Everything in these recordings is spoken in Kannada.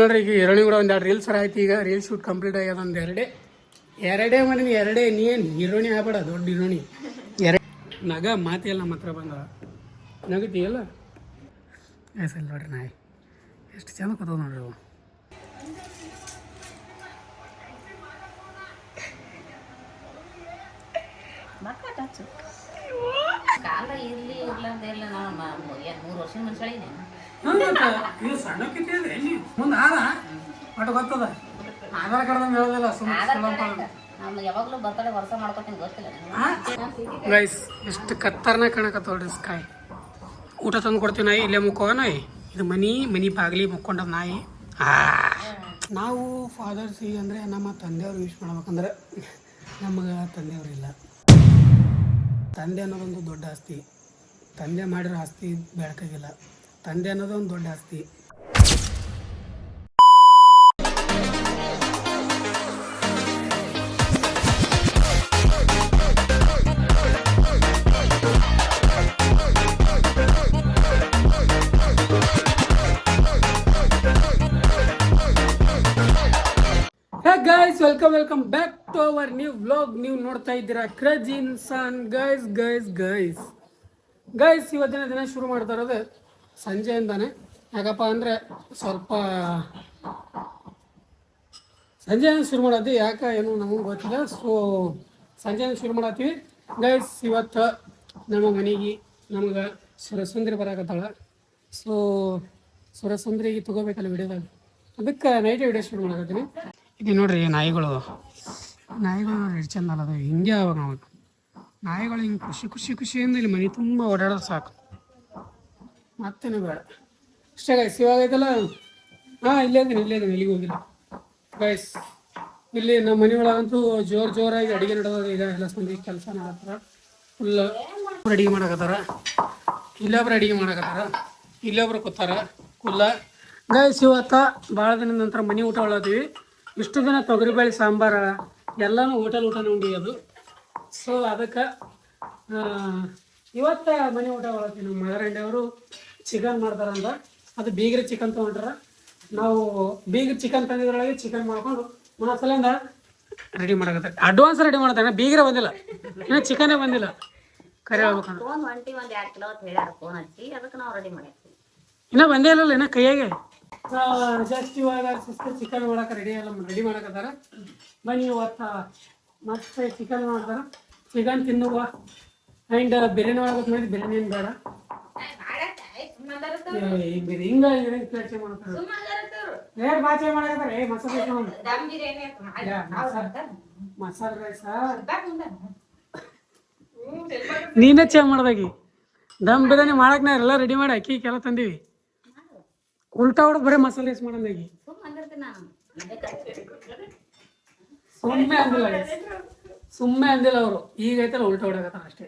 ನೋಡ್ರಿ ಈಗ ಎರಡನೇ ಕೂಡ ಒಂದೆರಡು ರೀಲ್ಸ್ ಆಯ್ತು. ಈಗ ರೀಲ್ ಶೂಟ್ ಕಂಪ್ಲೀಟ್ ಆಗ್ಯದ. ಒಂದು ಎರಡೇ ಮನೆ ಎರಡೇ. ನೀನು ಹೀರೋಣಿ ಆಗ್ಬೇಡ, ದೊಡ್ಡ ಹೀರೋಣಿ. ನಗ ಮಾತಿಯಲ್ಲ ನಮ್ಮ ಹತ್ರ ಬಂದ ನಗತಿಯಲ್ಲ. ಸರಿ ನೋಡ್ರಿ ನಾಯಿ ಎಷ್ಟು ಚಂದ ಕೂತದ ನೋಡ್ರಿ ಅವು. ಮುಂದೆ ಆದ ಗೊತ್ತದ ಆಧಾರ್ ಕಾರ್ಡ್ ಹೇಳೋದಿಲ್ಲ. ಗೈಸ್ ಎಷ್ಟು ಕತ್ತರ್ನ ಕಾಣಕತ್ತೋಡ್ರಿ ಸ್ಕಾಯ್. ಊಟ ತಂದು ಕೊಡ್ತೀವಿ ನಾಯಿ, ಇಲ್ಲೇ ಮುಕ್ಕೋ ನಾಯಿ. ಇದು ಮನಿ ಬಾಗಿಲಿ ಮುಕ್ಕೊಂಡದ ನಾಯಿ. ನಾವು ಫಾದರ್ಸ್ ಅಂದರೆ ನಮ್ಮ ತಂದೆಯವ್ರು ಯೂಸ್ ಮಾಡ್ಬೇಕಂದ್ರೆ ನಮಗೆ ತಂದೆಯವ್ರಿಲ್ಲ. ತಂದೆ ಅನ್ನೋದೊಂದು ದೊಡ್ಡ ಆಸ್ತಿ. ತಂದೆ ಮಾಡಿರೋ ಆಸ್ತಿ ಬೆಳಕಾಗಿಲ್ಲ. ತಂದೆ ಅನ್ನೋದೊಂದು ದೊಡ್ಡ ಆಸ್ತಿ. Guys welcome back to our new vlog. ನೀವು ನೋಡ್ತಾ ಇದ್ದೀರಾ ಕ್ರೇಜಿ ಇನ್ಸಾನ್. ಗೈಸ್ ಇವತ್ತಿನ ದಿನ ಶುರು ಮಾಡ್ತಾ ಇರೋದು ಸಂಜೆಯಿಂದಾನೆ. ಯಾಕಪ್ಪ ಅಂದರೆ ಸ್ವಲ್ಪ ಸಂಜೆಯಿಂದ ಶುರು ಮಾಡೋದು. ಯಾಕೆ ಏನು ನಮಗೆ ಗೊತ್ತಿಲ್ಲ. ಸೊ ಸಂಜೆಯಿಂದ ಶುರು ಮಾಡತ್ತೀವಿ ಗೈಸ್. ಇವತ್ತು ನಮ್ಮ ಮನೆಗೆ ನಮಗೆ ಸುರಸುಂದರಿ ಬರಾಕತ್ತಾಳ. ಸೊ ಸುರಸುಂದರಿಗೆ ತಗೋಬೇಕಲ್ಲ ವಿಡಿಯೋದಾಗ, ಅದಕ್ಕೆ ನೈಟ್ ವಿಡಿಯೋ ಶುರು ಮಾಡಕತ್ತೀನಿ. ಇದು ನೋಡ್ರಿ ನಾಯಿಗಳು ನೋಡ್ರಿ ಎಷ್ಟು ಚಂದ ಅಲ್ಲದು. ಹಿಂಗೆ ಅವಾಗ ನಾವು ನಾಯಿಗಳು ಹಿಂಗೆ ಖುಷಿಯಿಂದ ಇಲ್ಲಿ ಮನೆ ತುಂಬ ಓಡಾಡೋದು ಸಾಕು, ಮತ್ತೇನು ಬೇಡ. ಅಷ್ಟೇ ಗೈಸ್. ಇವಾಗ ಐತಲ್ಲ, ಇಲ್ಲೇ ಇದ್ದೀನಿ ಎಲ್ಲಿಗೆ ಹೋಗಿಲ್ಲ ಗೈಸ್. ಇಲ್ಲಿ ನಮ್ಮ ಮನೆ ಒಳಗಂತೂ ಜೋರಾಗಿ ಅಡುಗೆ ನಡೆಯೋದು. ಈಗ ಎಲ್ಲ ಮಂದಿ ಕೆಲಸ ಮಾಡತ್ತಾರ, ಫುಲ್ ಅಡುಗೆ ಮಾಡಕತ್ತಾರ. ಇಲ್ಲೊಬ್ರು ಅಡುಗೆ ಮಾಡಕತ್ತಾರ, ಇಲ್ಲೊಬ್ರು ಕೂತಾರ ಕುಲ್ಲ ಗೈಸ್. ಇವತ್ತು ಭಾಳ ದಿನದ ನಂತರ ಮನೆ ಊಟ ಒಳತೀವಿ. ಇಷ್ಟು ದಿನ ತೊಗರಿಬೇಳೆ ಸಾಂಬಾರ ಎಲ್ಲನೂ ಊಟ ಉಂಡಿ ಅದು. ಸೊ ಅದಕ್ಕೆ ಇವತ್ತು ಮನೆ ಊಟ ಒಳತೀವಿ. ನಮ್ಮ ಮದರಂಡಿ ಅವರು ಚಿಕನ್ ಮಾಡ್ತಾರಂತ. ಅದು ಬೀಗ್ರ ಚಿಕನ್ ತೊಗೊಂಡ್ರ. ನಾವು ಬೀಗ್ರ ಚಿಕನ್ ತಂದಿದ್ರೊಳಗೆ ಚಿಕನ್ ಮಾಡ್ಕೊಂಡು ಒಂದೊಂದ್ಸಲಿಂದ ರೆಡಿ ಮಾಡಕತ್ತಾರೆ. ಅಡ್ವಾನ್ಸ್ ರೆಡಿ ಮಾಡ್ತಾರೆ. ಬೀಗ್ರ ಬಂದಿಲ್ಲ, ಇನ್ನು ಚಿಕನೇ ಬಂದಿಲ್ಲ. ಕರೆ ಹೇಳ್ಬೇಕಂದ್ರೆ ಇನ್ನೂ ಬಂದೇ ಇಲ್ಲಲ್ಲ, ಇನ್ನೂ ಕೈಯಾಗೆ ಜಸ್ಟ್ ಇವಾಗ ಚಿಕನ್ ಮಾಡಕ್ಕೆ ರೆಡಿ ಮಾಡಕತ್ತಾರ. ಬನ್ನಿ ಇವತ್ತು ಮತ್ತೆ ಚಿಕನ್ ಮಾಡ್ತಾರೆ. ಚಿಕನ್ ತಿನ್ನುವ ಆ್ಯಂಡ್ ಬಿರಿಯಾನಿ ಮಾಡ್ಬೇಕು ನೋಡಿ. ಬಿರಿಯಾನಿ ಏನು ಬೇಡ, ಹಿಂಗೆ ಚರ್ಚೆ ಮಾಡ್ತಾರೆ. ಬಾಚೆ ಮಾಡಕತ್ತಾರೆ. ಮಸಾಲೆ ರೈಸ ನೀನೇ ಚೇ ಮಾಡ್ದಾಗಿ. ದಮ್ ಬಿರಿಯಾನಿ ಮಾಡಕ್ಕೆ ನಾ ಎಲ್ಲ ರೆಡಿ ಮಾಡಿ ಅಕ್ಕಿ ಕೆಲ ತಂದೀವಿ. ಉಲ್ಟಾ ಹೊಡೆದು ಬರೀ ಮಸಾಲೆ ರೈಸ್ ಮಾಡೋದಾಗಿ ಸುಮ್ಮನೆ ಅಂದಿಲ್ಲ ಅವರು. ಈಗ ಐತಲ್ಲ ಉಲ್ಟಾ ಹೊಡಕತ್ತಾರ ಅಷ್ಟೇ.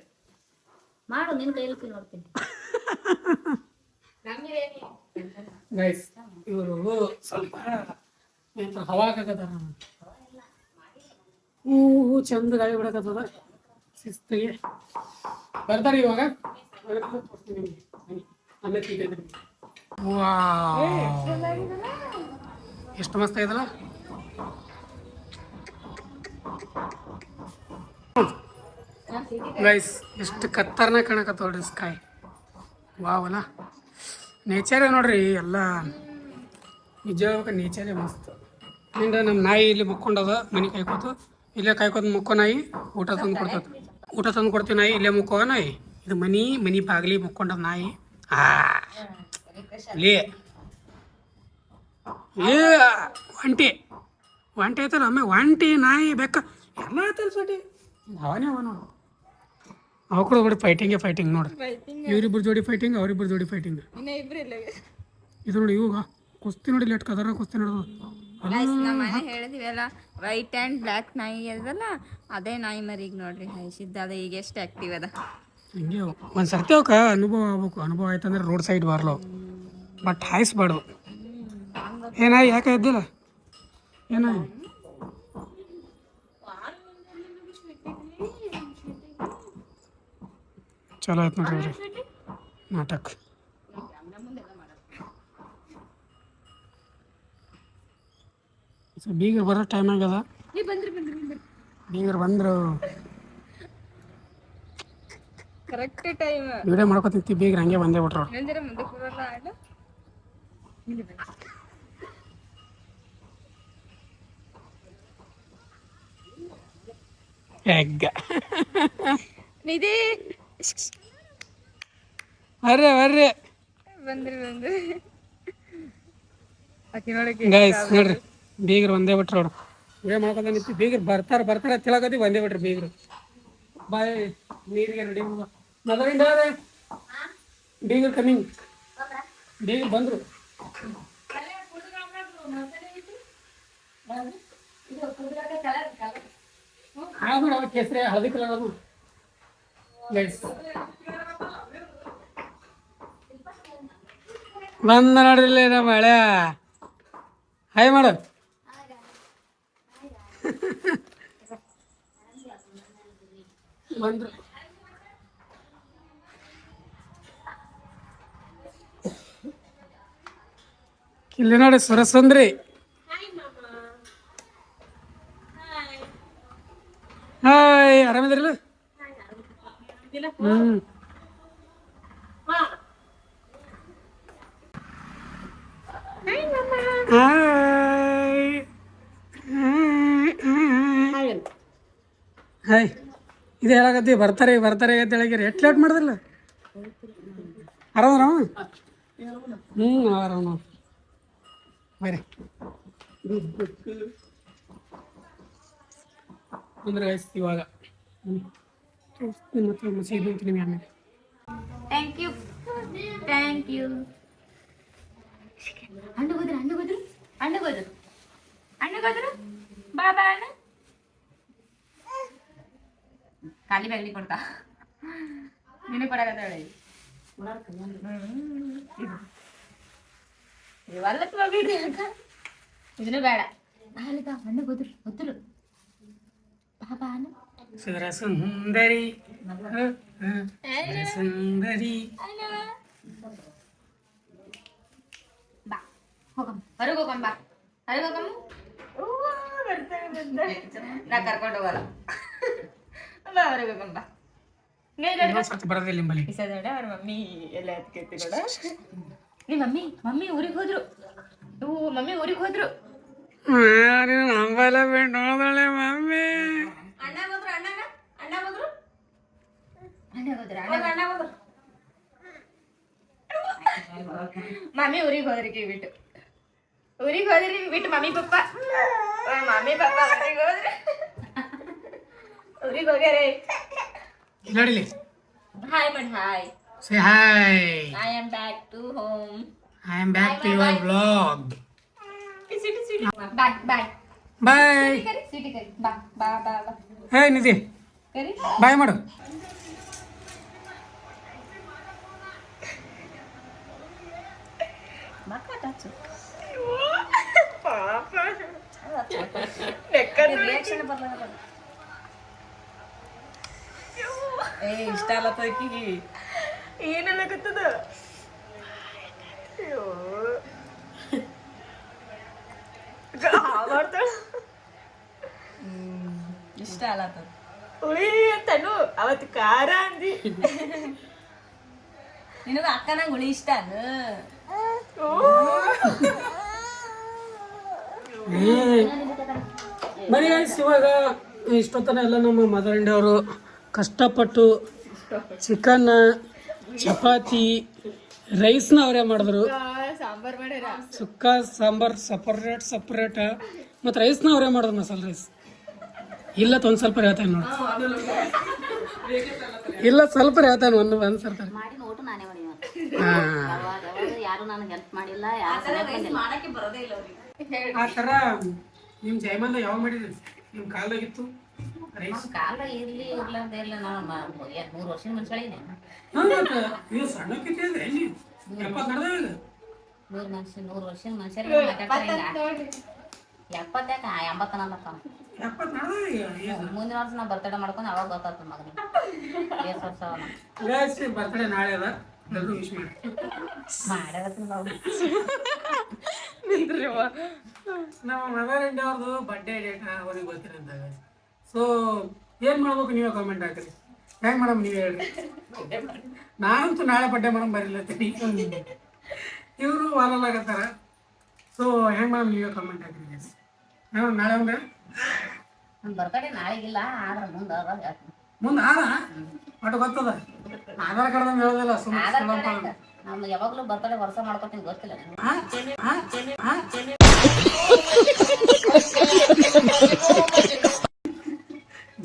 ಗೈಸ್ ಇವರು ಸ್ವಲ್ಪ ಹವಾಕತ್ತಾರ. ಚಂದ ಗಾಳಿ ಬಿಡಕತ್ತದ ಶಿಸ್ತಿಗೆ. ಬರ್ತಾರೆ ಇವಾಗ. ಎಷ್ಟು ಮಸ್ತ್ ಆಯ್ತಲ್ಲ. ಗೈಸ್ ಎಷ್ಟು ಕತ್ತರ್ನ ಕಾಣಕತ್ತೋಡ್ರಿ ಸ್ಕೈ. ವಾವಲ್ಲ ನೇಚರೇ ನೋಡ್ರಿ. ಎಲ್ಲ ನಿಜವಾಗ ನೇಚರೇ ಮಸ್ತ್. ಆ್ಯಂಡ್ ನಮ್ಮ ನಾಯಿ ಇಲ್ಲಿ ಮುಕ್ಕೊಂಡದ. ಮನೆ ಕಾಯ್ಕೋತು ಇಲ್ಲೇ ಕಾಯ್ಕೋದು ಮುಕ್ಕೋ ನಾಯಿ. ಊಟ ತಂದು ಕೊಡ್ತೀವಿ ನಾಯಿ, ಇಲ್ಲೇ ಮುಕ್ಕೋ ನಾಯಿ. ಇದು ಮನಿ ಬಾಗಿಲಿ ಮುಕ್ಕೊಂಡದ ನಾಯಿ. ಲೇ ಒಂಟಿ ಐತಲ್ಲ ಒಮ್ಮೆ. ಒಂಟಿ ನಾಯಿ ಬೆಕ್ಕ ಎಲ್ಲ ಐತಲ್ಲ ಸೊಟಿ. ಅವನೇ ನೋಡು. ಅವ ಕೂಡ ನೋಡಿ ಫೈಟಿಂಗ್ ನೋಡ್ರಿ. ಇವರಿಬ್ಬರು ಜೋಡಿ ಫೈಟಿಂಗ್, ಅವರಿಬ್ಬರು ಜೋಡಿ ಫೈಟಿಂಗ್. ಇದು ನೋಡಿ ಇವಾಗ ಕುಸ್ತಿ ನೋಡಿ. ಲೇಟ್ ಕದರ ಕುಸ್ತಿ ನೋಡೋದು. ಹೇಳಿದಿವಲ್ಲ ವೈಟ್ ಆ್ಯಂಡ್ ಬ್ಲ್ಯಾಕ್ ನಾಯಿ ಅದಲ್ಲ, ಅದೇ ನಾಯಿ ಮರಿಗೆ ನೋಡ್ರಿ ಹೈಸಿದ್ದ. ಅದ ಈಗ ಎಷ್ಟು ಆಕ್ಟಿವ್ ಅದ. ಹಿಂಗೆ ಒಂದು ಸರ್ತಿ ಅವಕ್ಕೆ ಅನುಭವ ಆಗ್ಬೇಕು. ಅನುಭವ ಆಯ್ತಂದ್ರೆ ರೋಡ್ ಸೈಡ್ ಬರಲು, ಬಟ್ ಹಾಯಿಸ್ಬಾರ್ದು. ಏನಾಯಿ ಯಾಕೆ ಇದ್ದಿಲ್ಲ ಏನಾಯಿ. ಚಲೋ ಆಯ್ತು ನೋಡ್ರಿ ನಾಟಕ. ಸೊ ಬೀಗರು ಬರೋ ಟೈಮ್ ಆಗ್ಯದ. ಬಂದ್ರಿ ಬೀಗರು ಬಂದರು. ಕರೆಕ್ಟ್ ಟೈಮ್ ವಿಡಿಯೋ ಮಾಡ್ಕೊತಿರ್ತಿ, ಬೀಗರು ಹಂಗೆ ಬಂದೇ ಬಿಟ್ರು. ಇನ್ನೊಂದಿರ ಮುಂದಕ್ಕೆ ಬರಲ್ಲ ಆಡ ಹೆಗ್ಗ ನಿಧಿ ಬರ್ರಿ ಬಂದ್ರಿ ಆಕಿ ನೋಡಕ್ಕೆ ಗೈಸ್ ನೋಡ್ರಿ, ಬೀಗರು ಒಂದೇ ಬಿಟ್ರು ನೋಡು. ವಿಡಿಯೋ ಮಾಡ್ಕೊಂತ ನಿಂತು ಬೀಗರು ಬರ್ತಾರೆ ತಿಳಕತಿ ಬಂದೇ ಬಿಟ್ರಿ ಬೀಗರು. ಬಾಯ್ ನೀರಿಗೆ ರೆಡಿ ಮೊದಲಿಂದ ಬೀಗರು ಕಮಿಂಗ್. ಬೀಗರು ಬಂದರು. ಹಾಂ ಅವ ಕೇಸರಿ ಹಳದಿ ಕಲರ್ ಅದು. ಗೈಸ್ ಬಂದ ನೋಡ್ರಿಲ್ಲ ನಮ್ಮ ಹಳೆ ಹಾಯ್ ಮಾಡು. ಬಂದ್ರು. ಇಲ್ಲಿ ನೋಡಿ ಸುರಸುಂದ್ರಿ. ಹಾಯ್ ಆರಾಮಿದ್ರಲ್ಲ? ಹಾಯ್ ಇದು ಹೇಳಕತ್ತಿ ಬರ್ತಾರೆ ಅಂತ ಹೇಳಿರಿ. ಎಷ್ಟು ಲೇಟ್ ಮಾಡಿದ್ರಲ್ಲ? ಆರಾಮ ಆರಾಮ ಬರ್ರಿ ಅಂದ್ರೆ ಇವಾಗ ಮತ್ತೆ ಮಸೀದಿ ಅಂತ ನಿಮಗೆ ಆಮೇಲೆ. ಥ್ಯಾಂಕ್ ಯು ಅಣ್ಣಗೋದ್ರು ಬಾಬಾ ಅಣ್ಣ ಖಾಲಿ ಬ್ಯಾಗ್ಲಿ ಕೊಡ್ತಾ ನಿನಗೆ ಕೊಡಕತ್ತಾಳೆ. ಇವಲ್ಲತ್ವ ಬಿಡ್ರಿ ಅಕ್ಕ, ಇದನ್ನು ಬೇಡ. ಅಣ್ಣಗೋದ್ರು ಗೊತ್ತರು ಬಾಬಾ ಅಣ್ಣ ಸುಂದರಿ ಸುಂದರಿ ಬಾ ಹೋಗಮ್ಮ ಹೊರಗೆ ಹೋಗಮ್ಮ ಬಾ ಹೊರಗೆ ಹೋಗಮ್ಮ. ನಾ ಕರ್ಕೊಂಡು ಹೋಗಲ್ಲ ಬಾ ಹೊರಗೆ ಹೋಗಮ್ಮ ಬಾ. ಬರೋದಿಲ್ಲ ನಿಮ್ಮಲ್ಲಿ ನೋಡ ಅವ್ರ ಮಮ್ಮಿ ಎಲ್ಲ ಎತ್ಕೈತಿ ನೋಡ. ನಿಮ್ಮ ಮಮ್ಮಿ ಊರಿಗೆ ಹೋದ್ರು. ಮಮ್ಮಿ ಊರಿಗೆ ಹೋದ್ರು. ನಂಬಲ್ಲ ಬಿಟ್ಟು ನೋಡೋಳೆ ಮಮ್ಮಿ. ಮಮ್ಮಿ ಊರಿಗೆ ಹೋದ್ರಿ ಬಿಟ್ಟು ಮಮ್ಮಿ ಪಪ್ಪ ಊರಿಗೆ ಹೋಗ್ಯಾರೆ. ನೋಡಿಲಿ ಹಾಯ್ ಮಾಡಿ hi. Say hi. I am back to home. I am back to your vlog. Bye bye. Bye. Sweetie kari. Ba ba ba ba. Hey Nidhi Kari. ಬಾಯ್ ಮಾಡು. Makatachu. Papa. Reaction ಬರಲ್ಲ. ಇಷ್ಟ ಅಲ್ಲ ತಕ್ಕಿಗೆ ಏನೆಲ್ಲ ಗೊತ್ತದ ಅಯ್ಯೋ ಮಾಡ್ತಾಳ. ಇಷ್ಟ ಅಲ್ಲ ಹುಳಿ ಅಂತನು ಅವತ್ತು ಖಾರ ಅಂದಿ. ನಿನಗ ಅಕ್ಕನ ಹುಳಿ ಇಷ್ಟ ಅದು. ಬರೀ ಇವಾಗ ಇಷ್ಟೊತ್ತನ ಎಲ್ಲ ನಮ್ಮ ಮದರ್ ಇಂಡಿಯಾ ಅವರು ಕಷ್ಟಪಟ್ಟು ಚಿಕನ್ ಚಪಾತಿ ರೈಸ್ನ ಅವರೇ ಮಾಡಿದ್ರು. ಸಾಂಬಾರ್ ಮಾಡ್ಯಾರ, ಸುಕ್ಕ ಸಾಂಬಾರ್ ಸಪ್ರೇಟ್ ಮತ್ತು ರೈಸ್ನ ಅವರೇ ಮಾಡಿದ್ರು, ಮಸಾಲೆ ರೈಸ್. ಇಲ್ಲ ಒಂದು ಸ್ವಲ್ಪ ಹೇಳ್ತಾನೆ ನೋಡಿ, ಇಲ್ಲ ಸ್ವಲ್ಪ ಹೇಳ್ತಾನೆ ಒಂದು ಸ್ವಲ್ಪ. ಆ ಥರ ನಿಮ್ಮ ಜೈಮಂದ ಯಾವಾಗ ಮಾಡಿದ್ರಿ? ನಿಮ್ಮ ಕಾಲದಾಗಿತ್ತು ರೈಸ್? ಕಾಲ ಇರ್ಲಿ ಇರ್ಲಾರ್ದಿಲ್ಲ ನಾವು 3 ವರ್ಷದ ಮನುಷ್ಯಳಿದೆ. ಇದು ಸಣ್ಣಕ್ಕಿದೆ 70 ನಡೆದ 100 ವರ್ಷದ ಮನುಷ್ಯರಿಗೆ ಮಾತಾಡ್ತಾರೆ. 70 80 ಅನ್ನತ್ತ 70 ನಡೆದ. ಮುಂದಿನ ವರ್ಷ ನಾವು ಬರ್ತಡೇ ಮಾಡ್ಕೊಂಡು ಅವಾಗ ಗೊತ್ತಾಗ್ತದೆ ಮಗನಿಗೆ ಎಷ್ಟು ವರ್ಷ ಗೈಸ್ ಬರ್ತಡೇ ನಾಳೆ ಅದ. ಎಲ್ಲರೂ ವಿಶ್ ಮಾಡಿ. ನಮ್ಮ ಮದರ್ ಇಂಡಿಯಾ ಅವ್ರದ್ದು ಬರ್ಡೇ ಡೇಟ್ ಅವ್ರಿಗೆ ಗೊತ್ತಿರಂತ. ಸೊ ಏನು ಮಾಡ್ಬೇಕು ನೀವೇ ಕಾಮೆಂಟ್ ಹಾಕ್ರಿ. ಹೆಂಗೆ ಮೇಡಮ್ ನೀವೇ ಹೇಳ್ರಿ. ನಾನಂತೂ ನಾಳೆ ಬರ್ಡೇ ಮೇಡಮ್ ಬರೀಲತ್ತೀನಿ. ಇವರು ವಾಲಲ್ಲಾಗತ್ತಾರ. ಸೊ ಹೆಂಗೆ ಮೇಡಮ್ ನೀವೇ ಕಾಮೆಂಟ್ ಹಾಕ್ರಿ. ಮೇಡಮ್ ನಾಳೆ ಅಂದ್ರೆ ನನ್ನ ಬರ್ತಡೇ ನಾಳೆಗಿಲ್ಲ, ಆದ್ರೆ ಮುಂದೆ ಮುಂದೆ ಒಟ್ಟು ಗೊತ್ತದ. ಆಧಾರ್ ಕಾರ್ಡ್ ಅಂತ ಹೇಳೋದಿಲ್ಲ ಸುಮ್ಮನೆ. ನಾನು ಯಾವಾಗಲೂ ಬರ್ತಡೇ ವರ್ಷ ಮಾಡ್ಕೊತೀನಿ, ಗೊತ್ತಿಲ್ಲ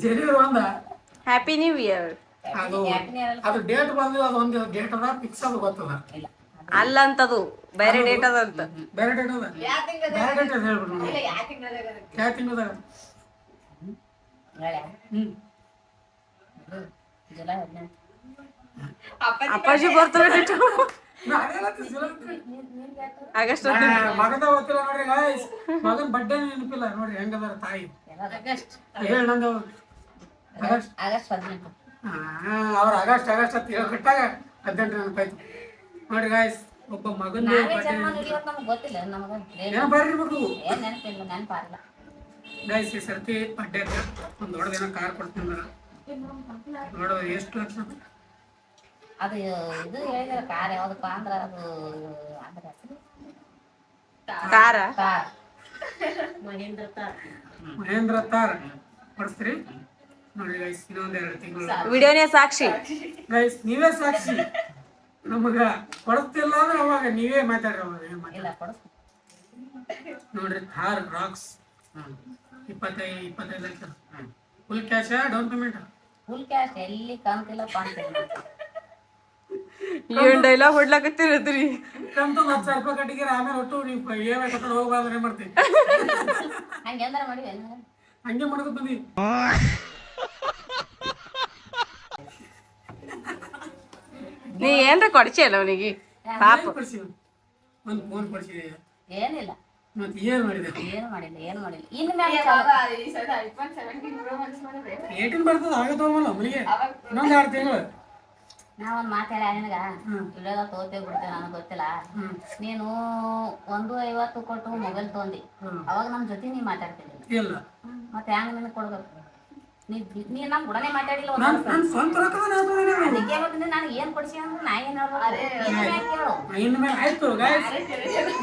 ಜನವರಿ 1 ಹ್ಯಾಪಿ ನ್ಯೂ ಇಯರ್. ಅದು ಡೇಟ್ ಬಂದಿಲ್ಲ. ಅದು ಒಂದು ಡೇಟ್ ಅದ ಫಿಕ್ಸ್ ಅದು ಗೊತ್ತದ. ಅಲ್ಲ ಅಂತದು ಬೇರೆ ಡೇಟ್ ಅದಂತ. ಬೇರೆ ಡೇಟ್ ಅದ. ಬೇರೆ ಡೇಟ್ ಅದ ಹೇಳ್ಬಿಟ್ಟು ಯಾವ ತಿಂಗಳದಾಗ? ಜುಲೈ 18. ಅಪ್ಪಾಜಿ ಬರ್ತಡೇ ಡೇಟ್ ಆಗಸ್ಟ್. ಮಗದ ಗೊತ್ತಿಲ್ಲ ನೋಡ್ರಿ ಗಾಯ್ಸ್. ಮಗನ ಬರ್ಡೇ ನೆನಪಿಲ್ಲ ನೋಡ್ರಿ ಹೆಂಗದಾರ ತಾಯಿ. ಹೇಳ ನಂದು ಆಗಸ್ಟ್ 18. ಅವ್ರ ಆಗಸ್ಟ್ ಅಂತ ಹೇಳ್ಬಿಟ್ಟಾಗ 18 ನೆನಪಾಯ್ತು ನೋಡ್ರಿ ಗಾಯ್ಸ್. ಒಬ್ಬ ಮಗನ ನಮ್ಗೆ ಗೊತ್ತಿಲ್ಲ, ನಮಗೆ ನೆನಪಾರಿರ್ಬೇಕು ಏನ್ ನೆನಪಿಲ್ಲ, ನೆನಪಾರಿಲ್ಲ ಗಾಯ್ಸ್. ಈ ಸರ್ತಿ ಬರ್ಡೇ ಒಂದು ದೊಡ್ಡದೇನೋ ಕಾರ್ ಕೊಡ್ತೀನಿ ನೋಡೋ ಎಷ್ಟು ಲಕ್ಷ. ಅದು ಇದು ಹೇಳಿದಾರೆ ಕಾರ್ ಯಾವ್ದಪ್ಪ ಅಂದ್ರೆ ಅದು ಕಾರ ಕಾರ್ ಮಹೇಂದ್ರ ತಾರ್ ಕೊಡಿಸ್ತೀರಿ ನೋಡಿ ಗೈಸ್. ಇನ್ನೊಂದು 2 ತಿಂಗಳು ವಿಡಿಯೋನೇ ಸಾಕ್ಷಿ ಗೈಸ್. ನೀವೇ ಸಾಕ್ಷಿ. ನಮಗ ಕೊಡಿಸ್ತಿಲ್ಲ ಅಂದ್ರೆ ಅವಾಗ ನೀವೇ ಮಾತಾಡ್ರಿ. ಅವಾಗ ಇಲ್ಲ ಕೊಡಿಸ್ತೀನಿ ನೋಡ್ರಿ Thar Roxx 25 lakh. Full cash down payment? Full cash, ಎಲ್ಲಿ ಕಂತಿಲ್ಲ ಪಾಂತಿಲ್ಲ. ಏನ್ ಡೈಲಾಗ್ ಹೊಡ್ಲಾಕತ್ತಿರತ್ರಿ. ಕಂತು 10,000 ರೂಪಾಯಿ ಕಟ್ಟಿಗೆ ಆಮೇಲೆ ಒಟ್ಟು ನೀವು ಏನೇ ಕಟ್ಕೊಂಡು ಹೋಗ್ಬಾರ್ದ್ರೆ ಮಾಡ್ತೀವಿ. ಹಂಗೆ ಅಂದ್ರೆ ಮಾಡಿವಿ ಹಂಗೆ ಮಾಡ್ಕೊತ ಬಂದಿ. ನೀ ಏನ್ರ ಕೊಡ್ಚಿ ಅಲ್ಲ ಅವನಿಗೆ ಪಾಪ. ಒಂದು ಫೋನ್ ಕೊಡ್ಸಿದೆ. ಏನಿಲ್ಲ, ಮತ್ತೆ ಏನ್ ಮಾಡಿದೆ? ಏನು ಮಾಡಿಲ್ಲ, ಏನು ಮಾಡಿಲ್ಲ. ಇನ್ನು ಮೇಲೆ 18 ಬರ್ತದ ಆಗ ತಗೋಲ್ಲ ಮನೆಗೆ. ಇನ್ನೊಂದು 2 ತಿಂಗಳು ನಾವೊಂದು ಮಾತಾಡ ನಿನಗ ವಿಡಿಯೋದ ತಗೋತೇವೆ ಬಿಡ್ತೇವೆ, ನನಗೆ ಗೊತ್ತಿಲ್ಲ. ನೀನು 150 ಕೊಟ್ಟು ಮೊಬೈಲ್ ತೊಗೊಂಡಿ, ಅವಾಗ ನಮ್ಮ ಜೊತೆ ನೀ ಮಾತಾಡ್ತಿದ್ದಿಲ್ಲ. ಇಲ್ಲ ಮತ್ತೆ ಹೆಂಗ ನಿನಗೆ ಕೊಡ್ಬೇಕು? ನೀ ನಮ್ಮ ಗುಡನೆ ಮಾತಾಡಿಲ್ಲ. ನನ್ನ ಸ್ವಂತ ರೊಕ್ಕದ ನಾ ತಗೊಂಡೆ. ಅದಕ್ಕೆ ಬಂದಿದ್ದೆ ನಾನು ಏನು ಕೊಡ್ಸಿ ಅಂದ್ರೆ ನಾ ಏನು ಹೇಳ್ಬೇಕು? ಇನ್ಮೇಲೆ ಆಯ್ತು ಗಾಯ್ಸ್.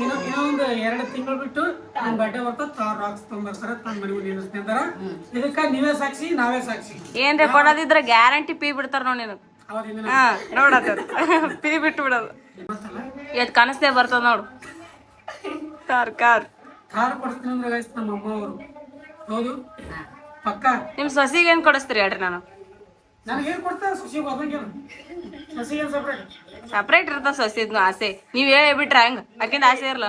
ಇನ್ನೊಂದು 2 ತಿಂಗಳು ಬಿಟ್ಟು ನನ್ನ ಬರ್ಡೇ ಬರ್ತದ. ತಾವ್ ರಾಕ್ಸ್ ತೊಗೊಂಬರ್ತಾರ, ತನ್ನ ಮನೆ ಮುಂದೆ ನಿಲ್ಲಿಸ್ತಾರ. ಇದಕ್ಕ ನೀವೇ ಸಾಕ್ಷಿ, ನಾವೇ ಸಾಕ್ಷಿ. ಏನ್ರ ಕೊಡೋದಿದ್ರ ಗ್ಯಾರಂಟಿ ಪೀ ಬಿಡ್ತಾರ ನೋಡಿ ನಿನಗೆ. ಹಾ ನೋಡತ್ತ ಪೀ ಬಿಟ್ಟು ಬಿಡೋದು. ಎದ್ ಕನಸ್ದೇ ಬರ್ತದ ನೋಡು. ಕಾರ್ ಕಾರ್ ಕೊಡ್ತೀನಿ ಅಂದ್ರೆ ಗಾಯ್ಸ್ ನಮ್ಮ ಅಮ್ಮ ಅವರು. ಹೌದು ಪಕ್ಕ. ನಿಮ್ ಸೊಸಿಗೆ ಏನ್ ಕೊಡಿಸ್ತೀರಿ ಹೇಳ್ರಿ? ನಾನು ನನಗೇನು ಕೊಡ್ತಾರೆ ಸುಶಿಗೆ ಹೋದಂಗೇನು? ಸಸಿಗೆ ಸಪ್ರೇಟ್ ಇರ್ತಾವ ಸೊಸಿದ್ನು ಆಸೆ. ನೀವ್ ಹೇಳ್ಬಿಟ್ರ ಹಂಗ ಆಕಿಂದ ಆಸೆ ಇರಲ್ಲ.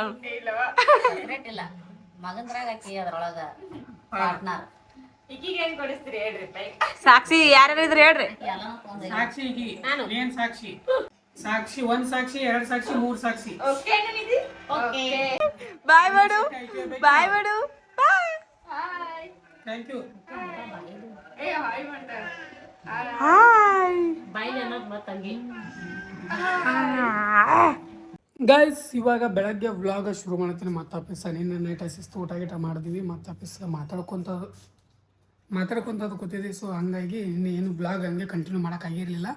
ಸಪ್ರೇಟ್ ಇಲ್ಲ, ಮಗಂದ್ರಾಗ ಆಕಿ ಅದ್ರೊಳಗ ಪಾರ್ಟ್ನರ್. ಈಗೀಗ ಏನ್ ಕೊಡಿಸ್ತೀರಿ ಹೇಳ್ರಿ? ಸಾಕ್ಷಿ ಯಾರ್ಯಾರ ಇದ್ರಿ ಹೇಳ್ರಿ? ಎಲ್ಲಾನು ತೊಗೊಂಡ್ ಸಾಕ್ಷಿ ಈಗಿ ಏನ್ ಸಾಕ್ಷಿ? ಸಾಕ್ಷಿ 1 ಸಾಕ್ಷಿ 2 ಸಾಕ್ಷಿ 3 ಸಾಕ್ಷಿ. ಓಕೆ ನಿಧಿ. ಓಕೆ ಬಾಯ್ ಮಾಡು, ಬಾಯ್ ಮಾಡು, ಬಾಯ್. ಹಾಯ್. Thank you. ಏ ಹಾಯ್ ಮಾಡ್ತಾರೆ. ಹಾಯ್ ಗೈಸ್ ಇವಾಗ ಬೆಳಗ್ಗೆ ವ್ಲಾಗ್ ಶುರು ಮಾಡ್ತೀನಿ. ಮತ್ತೆ ಆಫೀಸ ನಿನ್ನೆ ನೈಟ್ ಶಿಸ್ತು ಊಟ ಗೀಟ ಮಾಡಿದ್ವಿ. ಮತ್ತೆ ಆಫೀಸ್ ಮಾತಾಡ್ಕೊತದ್ದು ಕೂತಿದ್ವಿ. ಸೊ ಹಂಗಾಗಿ ಇನ್ನೇನು ವ್ಲಾಗ್ ಹಂಗೆ ಕಂಟಿನ್ಯೂ ಮಾಡೋಕ್ಕಾಗಿರಲಿಲ್ಲ.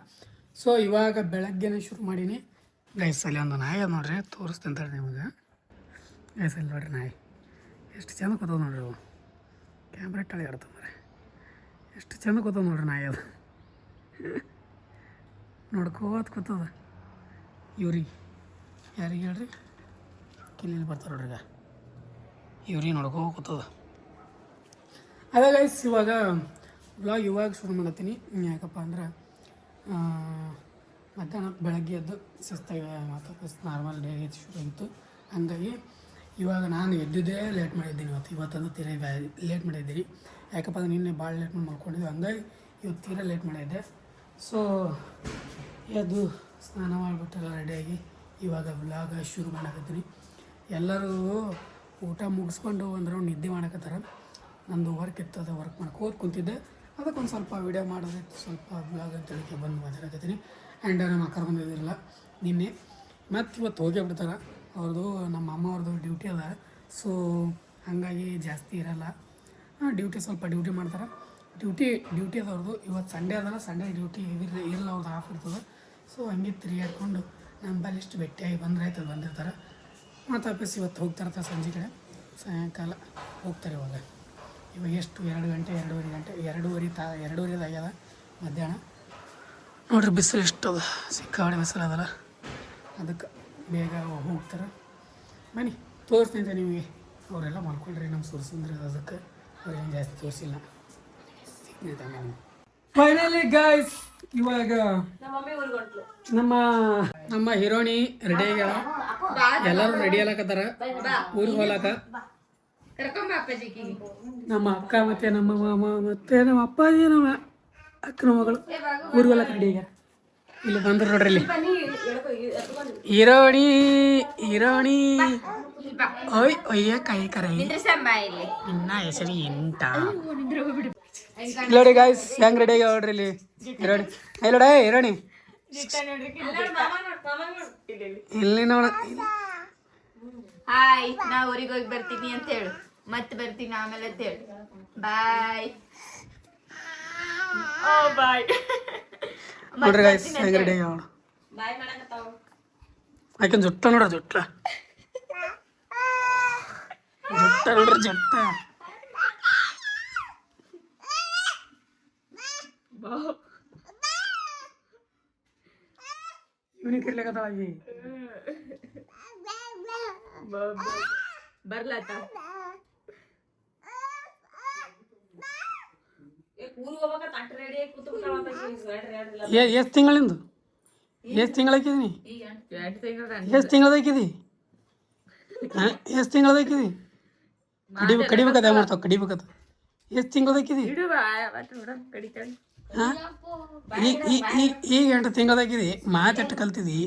ಸೊ ಇವಾಗ ಬೆಳಗ್ಗೆನೇ ಶುರು ಮಾಡೀನಿ. ಗೈಸ್ ಅಲ್ಲಿ ಒಂದು ನಾಯಿ ಅದು ನೋಡ್ರಿ, ತೋರಿಸ್ತೀನಿ ಅಂತಾರೆ ನಿಮಗೆ. ಗೈಸ್ ಅಲ್ಲಿ ನೋಡ್ರಿ ನಾಯಿ ಎಷ್ಟು ಚಂದ ಕೂತದ ನೋಡ್ರಿ. ಅವು ಕ್ಯಾಮ್ರಾ ಟಳಿ ಆಡ್ತಂದ್ರೆ ಎಷ್ಟು ಚಂದ ಕೂತದ ನೋಡ್ರಿ ನಾಯಿ. ಅದು ನೋಡ್ಕೋತ ಕೂತದ. ಇವ್ರಿಗೆ ಯಾರಿಗೆ ಹೇಳ್ರಿ? ಕಿಲ್ಲಿ ಬರ್ತಾರೆ ನೋಡ್ರಿ. ಈಗ ಇವ್ರಿಗೆ ನೋಡ್ಕೋ ಕೂತದ. ಅದೇ ಗೈಸ್ ಇವಾಗ ವ್ಲಾಗ್ ಇವಾಗ ಶುರು ಮಾಡತ್ತೀನಿ. ಯಾಕಪ್ಪ ಅಂದ್ರೆ ಮಧ್ಯಾಹ್ನ ಬೆಳಗ್ಗೆ ಎದ್ದು ಶಿಸ್ತಾಗಿ ಮತ್ತು ನಾರ್ಮಲ್ ಡೇ ಶುರು ಆಗಿತ್ತು. ಹಂಗಾಗಿ ಇವಾಗ ನಾನು ಎದ್ದಿದ್ದೇ ಲೇಟ್ ಮಾಡಿದ್ದೀನಿ. ಇವತ್ತಂದು ತೀರಾ ಲೇಟ್ ಮಾಡಿದ್ದೀನಿ. ಯಾಕಪ್ಪ ಅಂದ್ರೆ ನಿನ್ನೆ ಭಾಳ ಲೇಟ್ ಮಾಡ್ಕೊಂಡಿದ್ದೆ. ಹಂಗಾಗಿ ಇವತ್ತು ತೀರಾ ಲೇಟ್ ಮಾಡಿದ್ದೆ. ಸೊ ಎದ್ದು ಸ್ನಾನ ಮಾಡಿಬಿಟ್ಟೆಲ್ಲ ರೆಡಿಯಾಗಿ ಇವಾಗ ವ್ಲಾಗ ಶುರು ಮಾಡಕತ್ತೀನಿ. ಎಲ್ಲರೂ ಊಟ ಮುಗಿಸ್ಕೊಂಡು ಒಂದು ರೌಂಡ್ ನಿದ್ದೆ ಮಾಡಕತ್ತಾರ. ನಂದು ವರ್ಕ್ ಇತ್ತು, ಅದು ವರ್ಕ್ ಮಾಡ್ಕೋತ ಕುಂತಿದ್ದೆ. ಅದಕ್ಕೊಂದು ಸ್ವಲ್ಪ ವೀಡಿಯೋ ಮಾಡೋದಿತ್ತು, ಸ್ವಲ್ಪ ವ್ಲಾಗ್ ಅಂತ ಹೇಳಿಕೆ ಬಂದು ಮಾತಾಡಕತ್ತೀನಿ. ಆ್ಯಂಡ್ ನಮ್ಮ ಅಕ್ಕ ಬಂದಿದ್ದಿರಲ್ಲ, ನಿನ್ನೆ ಮತ್ತು ಇವತ್ತು ಹೋಗೇ ಬಿಡ್ತಾರೆ. ಅವ್ರದ್ದು ನಮ್ಮ ಅಮ್ಮ ಅವ್ರದ್ದು ಡ್ಯೂಟಿ ಅದ. ಸೊ ಹಾಗಾಗಿ ಜಾಸ್ತಿ ಇರಲ್ಲ. ಡ್ಯೂಟಿ ಸ್ವಲ್ಪ ಡ್ಯೂಟಿ ಮಾಡ್ತಾರೆ. ಡ್ಯೂಟಿ ಅದ ಅವ್ರದ್ದು. ಇವತ್ತು ಸಂಡೇ ಅದಲ್ಲ, ಸಂಡೇ ಡ್ಯೂಟಿ ಇರಲ್ಲ, ಅವ್ರದ್ದು ಆಫ್ ಇರ್ತದೆ. ಸೊ ಹಂಗೆ ತಿರುಗಾಡ್ಕೊಂಡು ನಮ್ಮ ಬಲ್ಲಿ ಇಷ್ಟು ಭೇಟಿಯಾಗಿ ಬಂದ್ರೆ ಬಂದಿರ್ತಾರೆ. ಮತ್ತು ವಾಪಸ್ ಇವತ್ತು ಹೋಗ್ತಾರತ್ತ ಸಂಜೆ ಕಡೆ, ಸಾಯಂಕಾಲ ಹೋಗ್ತಾರೆ. ಇವಾಗ ಎಷ್ಟು 2 ಗಂಟೆ 2:30 ಆಗ್ಯದ ಮಧ್ಯಾಹ್ನ. ನೋಡ್ರಿ ಬಿಸಿಲು ಎಷ್ಟು ಅದ, ಸಿಕ್ಕಾಡಿ ಬಿಸಿಲು ಅದಲ್ಲ, ಅದಕ್ಕೆ ಬೇಗ ಹೋಗ್ತಾರೆ. ಬನ್ನಿ ತೋರಿಸ್ತೀನಿ ನಿಮಗೆ. ಅವರೆಲ್ಲ ಮಾಡ್ಕೊಂಡ್ರಿ ನಮ್ಮ ಸುರಸುಂದ್ರಿ, ಅದಕ್ಕೆ ಅವ್ರೇನು ಜಾಸ್ತಿ ತೋರಿಸಿಲ್ಲ. ಫೈನಲಿ ಗೈಸ್, ಇವಾಗ ನಮ್ಮ ಹೀರೋಣಿ ರೆಡಿ ಆಗ್ಯಾಳ. ಎಲ್ಲರೂ ರೆಡಿ ಆಗ್ಲಕತ್ತಾರ ಊರಿಗೆ ಹೋಗ್ಲಾಕ. ನಮ್ಮ ಅಕ್ಕ ಮತ್ತೆ ನಮ್ಮ ಮಾಮ ಮತ್ತೆ ನಮ್ಮ ಅಪ್ಪಾಜಿ ನಮ್ಮ ಅಕ್ಕನ ಮಗಳು ಊರಿಗೆ ಹೋಗ್ಲಾಕ ರೆಡಿ ಆಗ್ಯಾರ. ಇಲ್ಲಿ ಬಂದ್ರು ನೋಡ್ರಿ, ಇಲ್ಲಿ ಹೀರೋಣಿ ಒಯ್ಯ ಕೈ ಕರ ಇನ್ನ ಹೆಸರು ಎಂಟ ನೋಡಿ ಗಾಯ್ಸ್, ಹೆಂಗ್ ರೆಡಿ ಆಗ್ಯಾವ ನೋಡ್ರಿ ಇಲ್ಲಿ ಹೀರೋಣಿ. ಹೀರೋಣಿ ಇಲ್ಲಿ ನೋಡ. ಹಾಯ್, ನಾ ಊರಿಗೆ ಹೋಗಿ ಬರ್ತೀನಿ ಅಂತ ಹೇಳು, ಮತ್ತೆ ಬರ್ತೀನಿ ಆಮೇಲೆ ಅಂತ ಹೇಳು. ಬಾಯ್. ಓ ಬಾಯ್. ನೋಡ್ರಿ ಗಾಯ್ಸ್, ಹೆಂಗ್ ರೆಡಿ ಆಗ್ಯಾವ. ಆಕಿನ ಜುಟ್ಟ ನೋಡ್ರಿ, ಜುಟ್ಟ ನೋಡ್ರಿ, ಜುಟ್ಟ ಇವನಿಗೆ ಕಿರ್ಲಿಕತ್ತಾಳ ಆಗಿ. ಬರ್ಲತ್ತ ಎಷ್ಟು ತಿಂಗಳಿಂದು? ಎಷ್ಟು ತಿಂಗಳಾಕಿದೀನಿ? ಎಷ್ಟು ತಿಂಗಳದಾಕಿದಿ? ಎಷ್ಟು ತಿಂಗಳದಾಕಿದಿ? ಕಡಿಬೇಕದ ಮಾಡ್ತಾವ, ಕಡಿಬೇಕದ. ಎಷ್ಟು ತಿಂಗಳದಾಕಿದಿ? ಈಗ 8 ತಿಂಗಳದಾಕಿದಿ. ಮಾತೆಟ್ಟು ಕಲ್ತಿದಿ.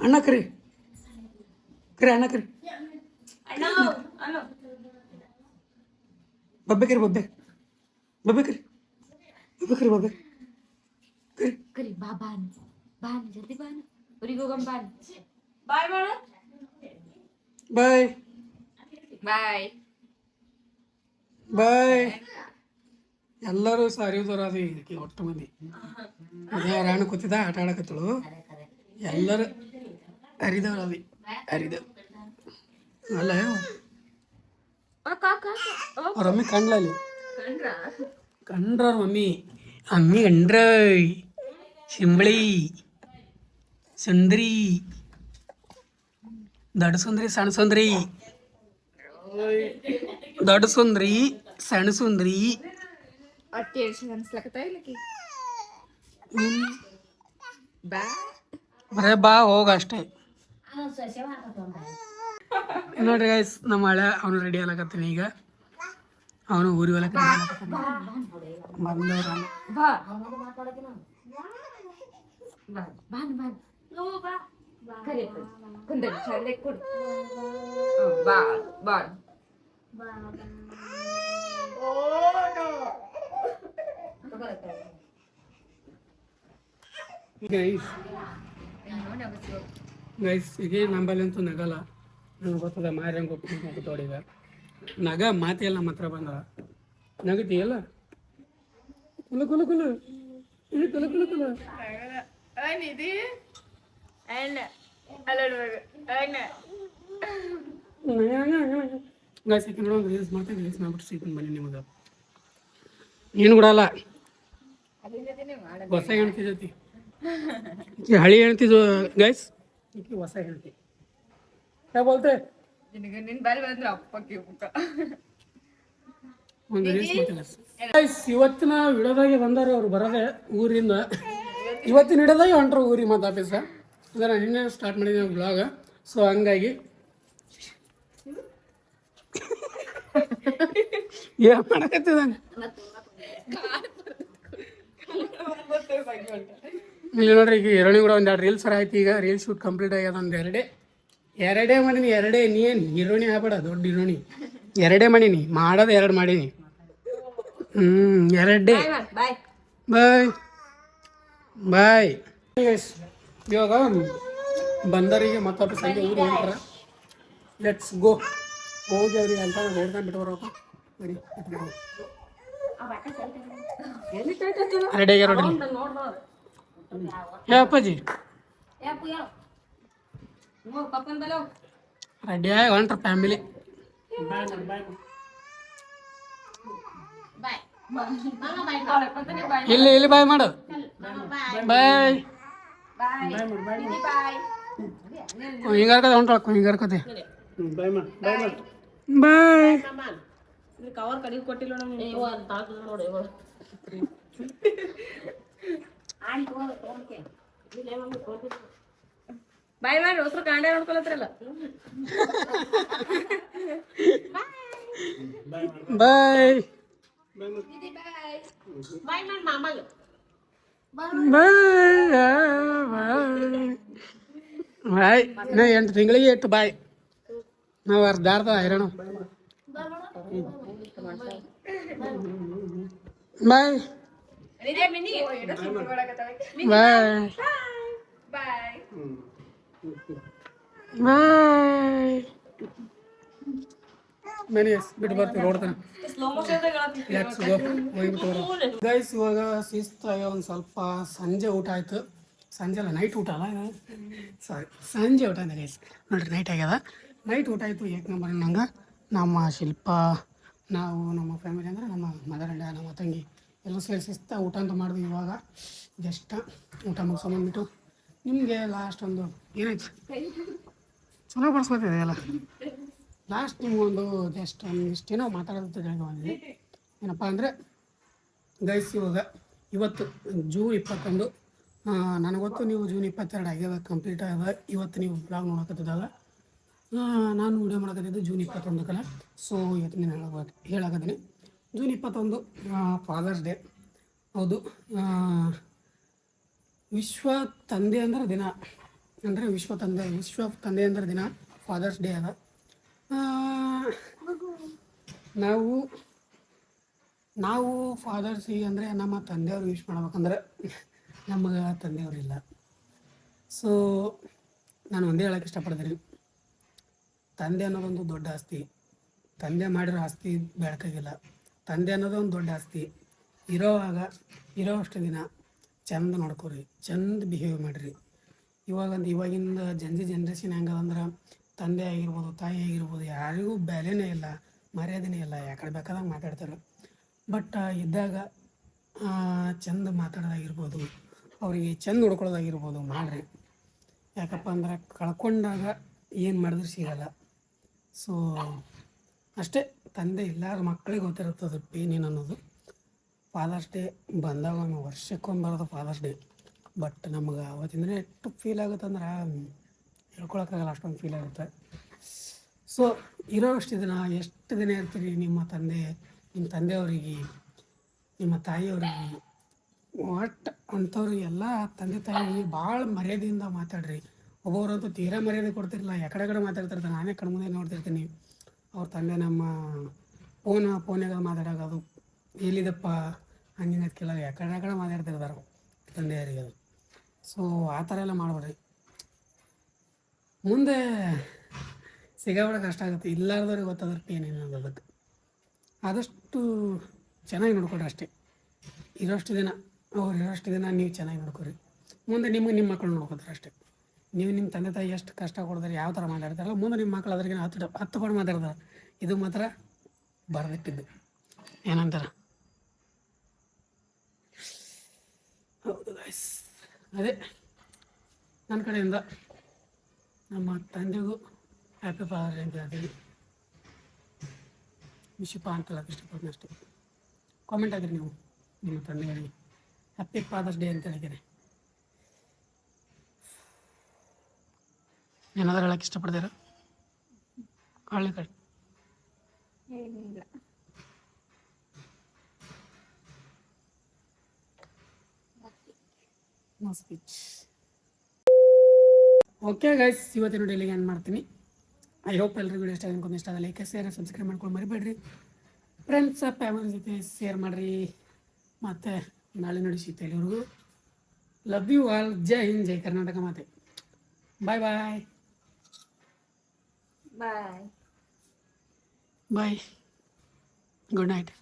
ಅಣ್ಣಕರಿ ಬಬ್ಬೆ ಕರಿ ಬಾ ಬಾನ್ ಜಲ್ದಿ ಬಾನ್, ಊರಿಗೆ ಹೋಗಂ ಬಾನ್. ಬಾಯ್ ಮಾಡು. ಬಾಯ್. ಎಲ್ಲರೂ ಸಾರಿದವ್ರು ಅದು ಇದಕ್ಕೆ ಒಟ್ಟು ಮಂದಿ. ಅದೇ ರಾಣ ಕೂತಿದ್ದ ಆಟ ಆಡಕತ್ತಳು. ಎಲ್ಲರೂ ಹರಿದವ್ರು ಅವಿ ಅಲ್ಲ. ಅವ್ರ ಮಮ್ಮಿ ಕಂಡ್ಲಲ್ಲಿ ಕಂಡ್ರ ಅವ್ರ ಮಮ್ಮಿ ಕಂಡ್ರ ಶಿಂಬಳಿ ಸುಂದ್ರಿ ದೊಡ್ಡ ಸುಂದ್ರಿ ಸಣ್ಣ ಸುಂದ್ರಿ ಸಣ್ಣ ಸುಂದ್ರಿ ಬರೇ ಬಾ ಹೋಗ ಅಷ್ಟೇ. ನೋಡ್ರಿ ಗೈಸ್, ನಮ್ಮ ಹಳೆ ಅವನು ರೆಡಿ ಆಗ್ಲಕತ್ತೀನಿ. ಈಗ ಅವನು ಊರಿಗೆ ಹೋಗ್ಲಕ್ಕ ಗೈಸ್. ಈಗ ನಂಬಲ್ಲಂತೂ ನಗಲ್ಲ, ನನಗೆ ಗೊತ್ತದ. ಮಾರ್ಯಂಗೆ ಕೂತೋಡಿಗ ನಗ ಮಾತೆಲ್ಲ ನಮ್ಮ ಹತ್ರ ಬಂದ ನಗತಿಯಲ್ಲ. ಕುಲು ಗೈಸ್, ಈಗ ನೋಡೋದು ರೀಲ್ಸ್ ಮಾಡ್ತೀನಿ. ರೀಲ್ಸ್ ಮಾಡ್ಬಿಟ್ಟು ಸಿಗ್ತೀನಿ ಬನ್ನಿ ನಿಮಗೆ. ಏನು ಕೊಡಲ್ಲ, ಹೊಸ ಹೆಣ್ತಿ ಜೊತೆ ಹಳಿ ಹೆಣ್ತಿ ಗೈಸ್. ಹೊಸ ಹೆಣ್ತಿ क्या बोलते ಒಂದು ರೀಲ್ಸ್ ಮಾಡ್ತೀನಿ. ಇವತ್ತಿನ ವಿಡಿಯೋದಾಗೆ ಬಂದಾರ ಅವ್ರು ಬರೋದೆ ಊರಿಂದ. ಇವತ್ತಿನ ವಿಡಿಯೋದಾಗೆ ಹೊಂಟ್ರು ಊರಿಗೆ ಮತ್ತು ಆಫೀಸ. ಅಂದರೆ ನಾನು ನಿನ್ನೆ ಸ್ಟಾರ್ಟ್ ಮಾಡಿದ್ದೀನಿ ಬ್ಲಾಗ್. ಸೊ ಹಂಗಾಗಿ ಏನು ಮಾಡಕತ್ತಿದ ಇಲ್ಲಿ ನೋಡ್ರಿ ಈಗ ಎರಡನೇ ಕೂಡ ಒಂದು 2 ರೀಲ್ಸ್ ಆಯ್ತು. ಈಗ ರೀಲ್ ಶೂಟ್ ಕಂಪ್ಲೀಟ್ ಆಗ್ಯದ. ಒಂದು ಎರಡೇ ಮಾಡೀನಿ. ನೀ ಏನು ಹೀರೋಣಿ ಆಗ್ಬೇಡ, ದೊಡ್ಡ ಹೀರೋಣಿ. ಎರಡೇ ಮಾಡೀನಿ, ಮಾಡೋದು 2 ಮಾಡೀನಿ. 2 ಬಾಯ್ ಬಾಯ್ ಬಾಯ್. ಇವಾಗ ಬಂದರಿಗೆ ಮತ್ತೊಬ್ಬ ಸಂಜೆ ಊರು ಹೋಗ್ತಾರೆ. Let's go. ಹೋಗಿ ಅವ್ರಿಗೆ ಅಂತ ನೋಡ್ಕೊಂಡು ಬಿಟ್ಟು ಬರೋಪ್ಪ. ಬರೀ ರೆಡಿ ಆಗ್ಯಾರ ನೋಡ್ರಿ. ಅಪ್ಪಾಜಿ ರೆಡಿ ಆಗಿ ಹೊಂಟ್ರ ಫ್ಯಾಮಿಲಿ. ಇಲ್ಲಿ ಬಾಯ್ ಮಾಡು. ಬಾಯ್ ಹಿಂಗಾರ್ಕತೆ ಹೊಂಟ್ರ ಹಿಂಗಾರ್ಕತೆ. ಬಾಯ್ ಕವರ್ ಕಡಿಗೆ ಕೊಟ್ಟಿಲ್ಲ ಬಾಯ್ ಮಾಡಿ ಹೊಸರು ಕಾಂಡೆ ನೋಡ್ಕೊಳತ್ರಲ್ಲ. ಬಾಯ್ ಬಾಯ್ ಮಾಡಿ ಮಾಮಾಗ ಬಾಯ್. ನಾ 8 ತಿಂಗಳಿಗೆ 8 ಬಾಯ್. ನಾವು ಅರ್ಧಾರ್ಧ ಹೈರಾಣ. ಬಾಯ್ ಬಾಯ್ ಬಾಯ್. ಬಿಟ್ಟು ಬರ್ತೀವಿ ನೋಡ್ತಾನೆ. ಗೈಸ್ ಇವಾಗ ಶಿಸ್ತಾಗ ಒಂದು ಸ್ವಲ್ಪ ಸಂಜೆ ಊಟ ಆಯ್ತು. ಸಂಜೆ ಅಲ್ಲ, ನೈಟ್ ಊಟ ಅಲ್ಲ, ಸಾರಿ ಸಂಜೆ ಊಟ ಅಂದ್ರೆ ಗೈಸ್ ನೋಡ್ರಿ ನೈಟ್ ಆಗ್ಯದ. ನೈಟ್ ಊಟ ಆಯಿತು. 1 ನಂಬರ್. ನಂಗೆ ನಮ್ಮ ಶಿಲ್ಪ, ನಾವು ನಮ್ಮ ಫ್ಯಾಮಿಲಿ ಅಂದರೆ ನಮ್ಮ ಮದರ್ ಅಂಡ್ ನಮ್ಮ ತಂಗಿ ಎಲ್ಲ ಸೇರಿ ಶಿಸ್ತ ಊಟ ಅಂತ ಮಾಡಿದ್ವಿ. ಇವಾಗ ಜಸ್ಟ್ ಊಟ ಮುಗಿಸ್ಕೊಂಬಂದ್ಬಿಟ್ಟು ನಿಮಗೆ ಲಾಸ್ಟ್ ಒಂದು ಏನಾಯ್ತು ಚಲೋ ಬಡಿಸ್ಕೊತಿದೆ ಎಲ್ಲ. ಲಾಸ್ಟ್ ನಿಮ್ಗೊಂದು ಜಸ್ಟ್ ಒಂದಿಷ್ಟೇನೋ ಮಾತಾಡೋದು ಬಂದಿದೆ. ಏನಪ್ಪ ಅಂದರೆ ಗೈಸ್ ಇವತ್ತು ಜೂನ್ 21. ನನಗೊತ್ತು ನೀವು ಜೂನ್ 22 ಆಗ್ಯದ, ಕಂಪ್ಲೀಟ್ ಆಗ್ಯದ. ಇವತ್ತು ನೀವು ಬ್ಲಾಗ್ ನೋಡಕತ್ತಿದ್ದಾಗ ನಾನು ವಿಡಿಯೋ ಮಾಡಕತ್ತಿದ್ದು ಜೂನ್ 21. ಸೊ ಇವತ್ತು ನೀನು ಹೇಳಕತ್ತೀನಿ ಜೂನ್ 21 ಫಾದರ್ಸ್ ಡೇ. ಹೌದು, ವಿಶ್ವ ತಂದೆ ಅಂದ್ರೆ ದಿನ, ಅಂದರೆ ವಿಶ್ವ ತಂದೆ ಅಂದ್ರೆ ದಿನ ಫಾದರ್ಸ್ ಡೇ ಅದ. ನಾವು ಫಾದರ್ಸಿಗೆ ಅಂದರೆ ನಮ್ಮ ತಂದೆಯವ್ರು ವಿಶ್ ಮಾಡ್ಬೇಕಂದ್ರೆ ನಮಗೆ ತಂದೆಯವರಿಲ್ಲ. ಸೊ ನಾನು ಒಂದೇ ಹೇಳೋಕ್ಕೆ ಇಷ್ಟಪಡ್ತೀನಿ, ತಂದೆ ಅನ್ನೋದೊಂದು ದೊಡ್ಡ ಆಸ್ತಿ. ತಂದೆ ಮಾಡಿರೋ ಆಸ್ತಿ ಬೆಳಕಾಗಿಲ್ಲ. ತಂದೆ ಅನ್ನೋದೊಂದು ದೊಡ್ಡ ಆಸ್ತಿ. ಇರೋವಷ್ಟು ದಿನ ಚಂದ ನೋಡ್ಕೊರಿ, ಚಂದ ಬಿಹೇವ್ ಮಾಡಿರಿ. ಇವಾಗಿಂದ ಜನ್ರೇಷನ್ ಹೆಂಗದಂದ್ರೆ ತಂದೆ ಆಗಿರ್ಬೋದು, ತಾಯಿ ಆಗಿರ್ಬೋದು, ಯಾರಿಗೂ ಬೆಲೆನೇ ಇಲ್ಲ, ಮರ್ಯಾದೆನೇ ಇಲ್ಲ. ಯಾಕಡೆ ಬೇಕಾದಂಗೆ ಮಾತಾಡ್ತಾರೆ. ಬಟ್ ಇದ್ದಾಗ ಚಂದ ಮಾತಾಡೋದಾಗಿರ್ಬೋದು, ಅವರಿಗೆ ಚಂದ ನೋಡ್ಕೊಳ್ಳೋದಾಗಿರ್ಬೋದು ಮಾಡಿರಿ. ಯಾಕಪ್ಪ ಅಂದ್ರೆ ಕಳ್ಕೊಂಡಾಗ ಏನು ಮಾಡಿದ್ರು ಸಿಗಲ್ಲ. ಸೊ ಅಷ್ಟೇ, ತಂದೆ ಇಲ್ಲಾರ ಮಕ್ಕಳಿಗೆ ಗೊತ್ತಿರುತ್ತದೆ ಪೇನ್ ಏನು ಅನ್ನೋದು. ಫಾದರ್ಸ್ ಡೇ ಬಂದಾಗ ವರ್ಷಕ್ಕೊಮ್ಮೆ ಬರೋದು ಫಾದರ್ಸ್ ಡೇ. ಬಟ್ ನಮಗೆ ಅವತ್ತಿಂದನೇ ಎಷ್ಟು ಫೀಲ್ ಆಗುತ್ತೆ ಅಂದ್ರೆ ಹೇಳ್ಕೊಳಕ್ಕಾಗಲ್ಲ, ಅಷ್ಟೊಂದು ಫೀಲ್ ಆಗುತ್ತೆ. ಸೊ ಇರೋಷ್ಟು ದಿನ ಎಷ್ಟು ದಿನ ಇರ್ತೀರಿ ನಿಮ್ಮ ತಂದೆಯವರಿಗೆ, ನಿಮ್ಮ ತಾಯಿಯವರಿಗೆ, ಒಟ್ಟು ಅಂಥವ್ರಿಗೆ ಎಲ್ಲ ತಂದೆ ತಾಯಿಗೆ ಭಾಳ ಮರ್ಯಾದೆಯಿಂದ ಮಾತಾಡ್ರಿ. ಒಬ್ಬೊಬ್ಬರಂತೂ ತೀರಾ ಮರ್ಯಾದೆ ಕೊಡ್ತಿರಲಿಲ್ಲ, ಎಕಡೆ ಮಾತಾಡ್ತಿರ್ತಾರೆ. ನಾನೇ ಕಣ್ಮುಂದೆ ನೋಡ್ತಿರ್ತೀನಿ. ಅವ್ರ ತಂದೆ ನಮ್ಮ ಫೋನಾಗ ಮಾತಾಡೋದು, ಎಲ್ಲಿದಪ್ಪ ಹಂಗಿನ ಕೇಳೋದು, ಎಕಡೆ ಮಾತಾಡ್ತಿರ್ತಾರೆ ತಂದೆಯವರಿಗೆ. ಅದು ಸೊ ಆ ಥರ ಎಲ್ಲ ಮಾಡಬೇಡ್ರಿ. ಮುಂದೆ ಸಿಗಾಬಿಡೋ ಕಷ್ಟ ಆಗುತ್ತೆ. ಇಲ್ಲಾರ್ದವ್ರಿಗೆ ಗೊತ್ತಾದ್ರೆ ಪೇನ್ ಏನದು. ಅದಕ್ಕೆ ಆದಷ್ಟು ಚೆನ್ನಾಗಿ ನೋಡ್ಕೊಡ್ರಿ ಅಷ್ಟೇ. ಇರೋಷ್ಟು ದಿನ ನೀವು ಚೆನ್ನಾಗಿ ನೋಡ್ಕೊರಿ. ಮುಂದೆ ನಿಮ್ಮ ಮಕ್ಕಳು ನೋಡ್ಕೊತಾರೆ ಅಷ್ಟೇ. ನೀವು ನಿಮ್ಮ ತಂದೆ ತಾಯಿ ಎಷ್ಟು ಕಷ್ಟ ಕೊಡ್ತಾರೆ, ಯಾವ ಥರ ಮಾತಾಡ್ತಾರಲ್ಲ, ಮುಂದೆ ನಿಮ್ಮ ಮಕ್ಕಳು ಅದ್ರಿಗೆ 10 ಪಟ್ಟು ಮಾತಾಡ್ತಾರೆ. ಇದು ಮಾತ್ರ ಬರೆದಿಟ್ಟಿದ್ದು. ಏನಂತಾರೆ? ಹೌದು ಗೈಸ್, ಅದೇ ನನ್ನ ಕಡೆಯಿಂದ ನಮ್ಮ ತಂದೆಗೂ ಹ್ಯಾಪಿ ಫಾದರ್ ಡೇ ಅಂತ ಹೇಳ್ತೀನಿ. ವಿಶಿಪ ಅಂತ ಹೇಳೋಕ್ಕೆ ಇಷ್ಟಪಡ್ತೀನಿ ಅಷ್ಟೇ. ಕಾಮೆಂಟ್ ಆಗಿರಿ ನೀವು ನಿಮ್ಮ ತಂದೆಗಳಿಗೆ ಹ್ಯಾಪಿ ಫಾದರ್ಸ್ ಡೇ ಅಂತ ಹೇಳಿದ್ದೀನಿ. ಏನಾದರೂ ಹೇಳೋಕ್ಕೆ ಇಷ್ಟಪಡ್ತೀರಾ? ಹಳ್ಳಿ ಕಡೆ ಏನಿಲ್ಲ. No speech. ಓಕೆ ಗೈಸ್, ಇವತ್ತಿನ ಡೈಲಿಗೆ ಏನು ಮಾಡ್ತೀನಿ. ಐ ಹೋಪ್ ಎಲ್ಲರಿಗೂ ವಿಡಿಯೋ ಇಷ್ಟ ಅನ್ಕೊಂಡು ಇಷ್ಟ ಆದ ಲೈಕ್ ಶೇರ್ ಸಬ್ಸ್ಕ್ರೈಬ್ ಮಾಡ್ಕೊಂಡು ಮರಿಬೇಡ್ರಿ. ಫ್ರೆಂಡ್ಸ್ ಫ್ಯಾಮಿಲಿ ಜೊತೆ ಶೇರ್ ಮಾಡಿರಿ. ಮತ್ತು ನಾಳೆ ನೋಡಿ ಸಿಗ್ತಾ ಎಲ್ಲರಿಗೂ. Love you all. ಜೈ ಹಿಂದ್, ಜೈ ಕರ್ನಾಟಕ ಮಾತೆ. Bye bye bye. Bye. Good night.